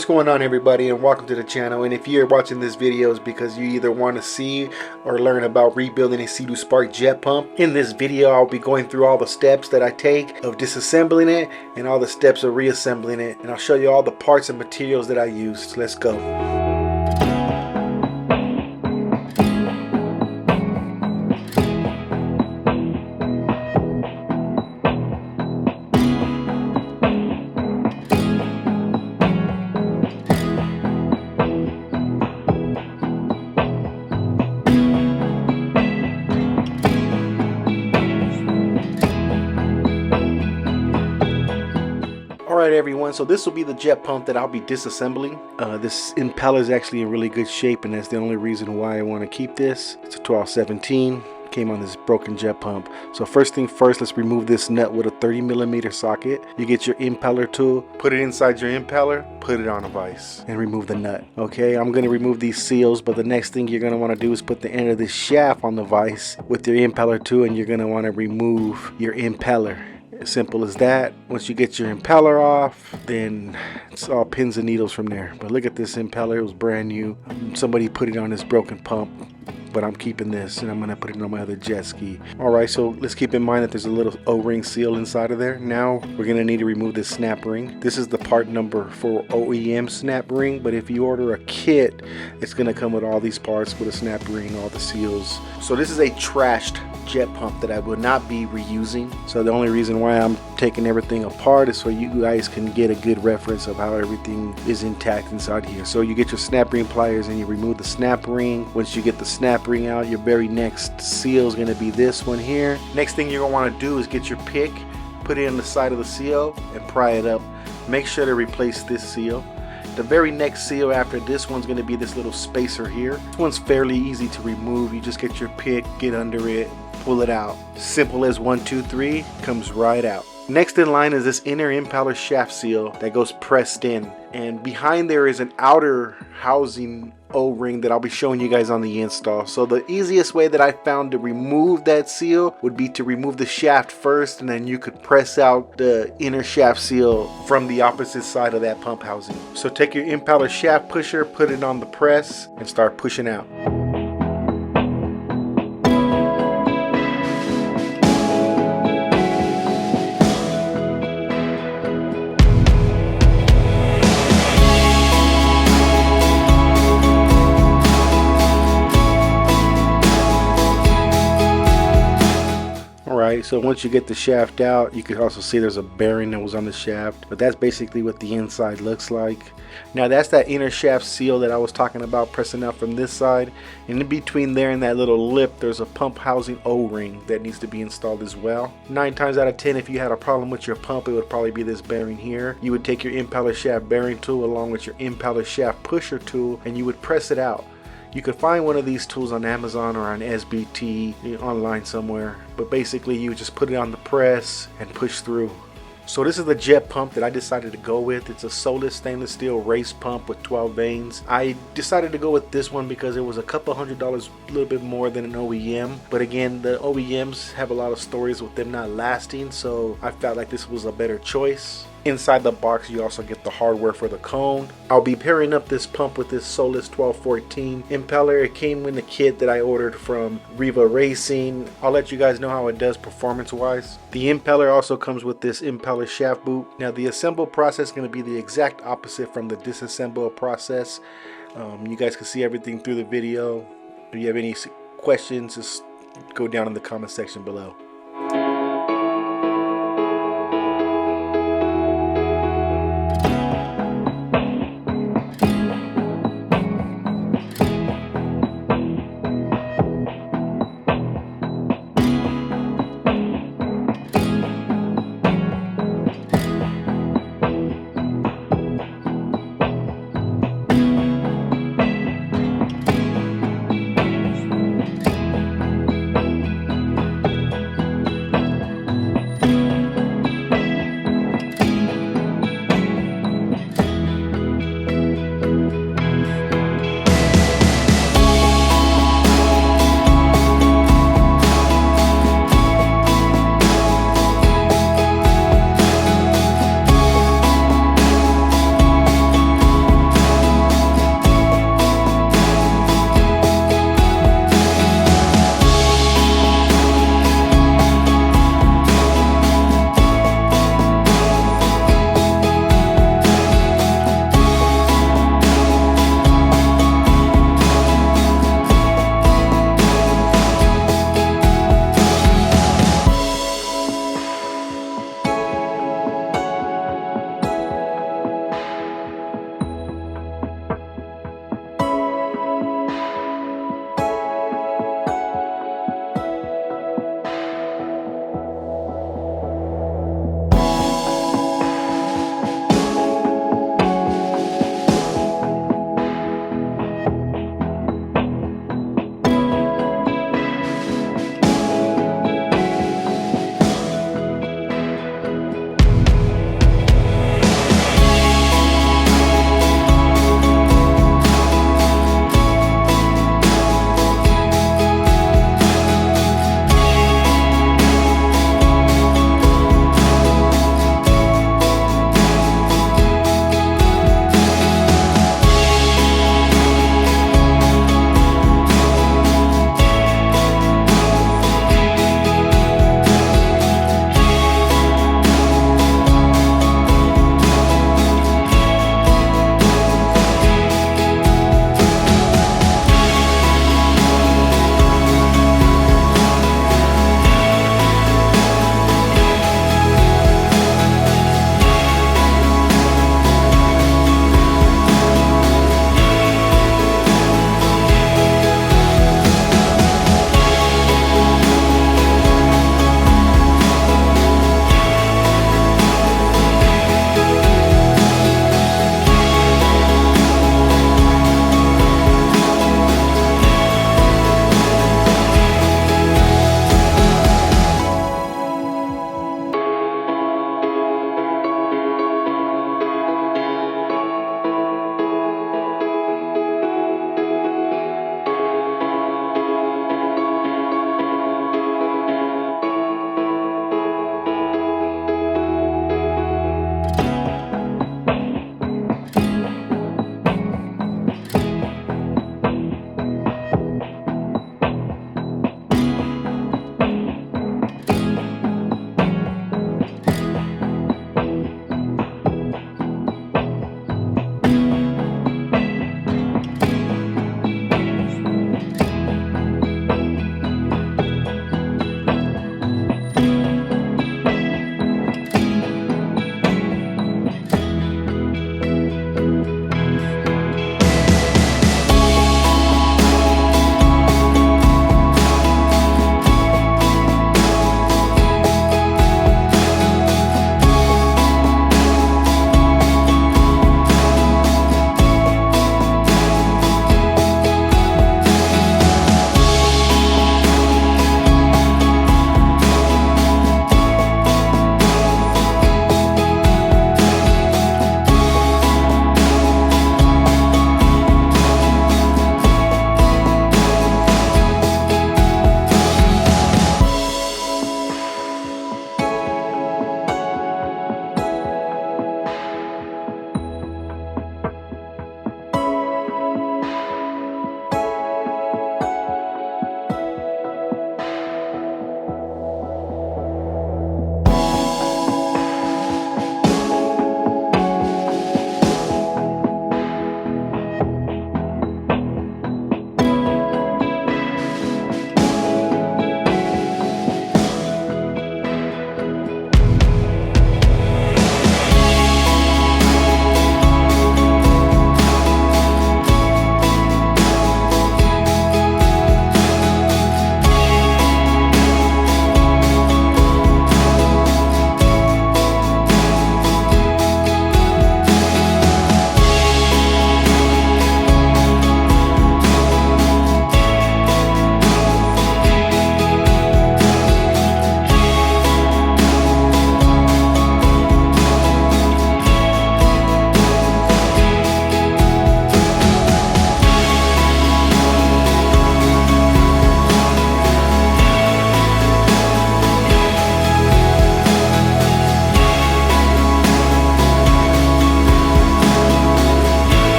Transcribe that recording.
What's going on, everybody, and welcome to the channel. And if you're watching this video, it's because you either want to see or learn about rebuilding a Seadoo Spark Jet Pump. In this video, I'll be going through all the steps that I take of disassembling it and all the steps of reassembling it, and I'll show you all the parts and materials that I used. Let's go. Alright everyone, so this will be the jet pump that I'll be disassembling. This impeller is actually in really good shape, and that's the only reason why I want to keep this. It's a 1217, came on this broken jet pump. So first thing first, let's remove this nut with a 30mm socket. You get your impeller tool, put it inside your impeller, put it on a vise, and remove the nut. Okay, I'm going to remove these seals, but the next thing you're going to want to do is put the end of this shaft on the vise with your impeller tool, and you're going to want to remove your impeller. As simple as that. Once you get your impeller off, then it's all pins and needles from there. But look at this impeller, it was brand new. Somebody put it on this broken pump, but I'm keeping this and I'm gonna put it on my other jet ski. Alright, so let's keep in mind that there's a little O-ring seal inside of there. Now we're gonna need to remove this snap ring. This is the part number for OEM snap ring, but if you order a kit, it's gonna come with all these parts with a snap ring, all the seals. So this is a trashed jet pump that I will not be reusing. So the only reason why I'm taking everything apart is so you guys can get a good reference of how everything is intact inside here. So you get your snap ring pliers and you remove the snap ring. Once you get the snap ring out, your very next seal is going to be this one here. Next thing you're going to want to do is get your pick, put it on the side of the seal and pry it up. Make sure to replace this seal. The very next seal after this one's going to be this little spacer here. This one's fairly easy to remove. You just get your pick, get under it, pull it out. Simple as 1, 2, 3, comes right out. Next in line is this inner impeller shaft seal that goes pressed in, and behind there is an outer housing O-ring that I'll be showing you guys on the install. So the easiest way that I found to remove that seal would be to remove the shaft first, and then you could press out the inner shaft seal from the opposite side of that pump housing. So take your impeller shaft pusher, put it on the press, and start pushing out. So once you get the shaft out, you can also see there's a bearing that was on the shaft, but that's basically what the inside looks like. Now that's that inner shaft seal that I was talking about pressing out from this side, and in between there and that little lip there's a pump housing O-ring that needs to be installed as well. 9 times out of 10, if you had a problem with your pump, it would probably be this bearing here. You would take your impeller shaft bearing tool along with your impeller shaft pusher tool and you would press it out. You could find one of these tools on Amazon or on SBT online somewhere, but basically you just put it on the press and push through. So this is the jet pump that I decided to go with. It's a Solas stainless steel race pump with 12 vanes. I decided to go with this one because it was a couple $100, a little bit more than an OEM. But again, the OEMs have a lot of stories with them not lasting, so I felt like this was a better choice. Inside the box you also get the hardware for the cone. I'll be pairing up this pump with this Solas 1214 impeller. It came in the kit that I ordered from Riva Racing. I'll let you guys know how it does performance wise. The impeller also comes with this impeller shaft boot. Now the assemble process is going to be the exact opposite from the disassemble process. You guys can see everything through the video. If you have any questions, just go down in the comment section below.